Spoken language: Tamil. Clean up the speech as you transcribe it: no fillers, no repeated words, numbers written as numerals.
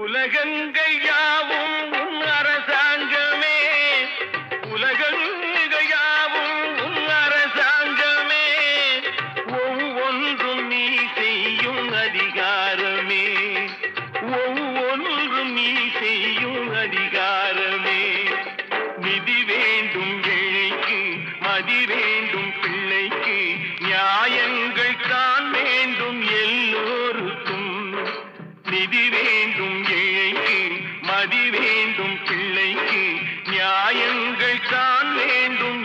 உலகங்கள் யாவும் உன் அரசாங்கமே, உலகங்கள் யாவும் உன் அரசாங்கமே, ஒவ்வொன்றும் நீ செய்யும் அதிகாரமே, ஒவ்வொன்றும் நீ செய்யும் அதிகாரமே. நிதி வேண்டும் ஏழைக்கு, மதி வேண்டும் பிள்ளைக்கு, நியாயங்கள் தான் வேண்டும் எல்லோருக்கும். நிதி வேண்டும் ஏழைக்கு, மதி வேண்டும் பிள்ளைக்கு, நியாயங்கள் தான் வேண்டும்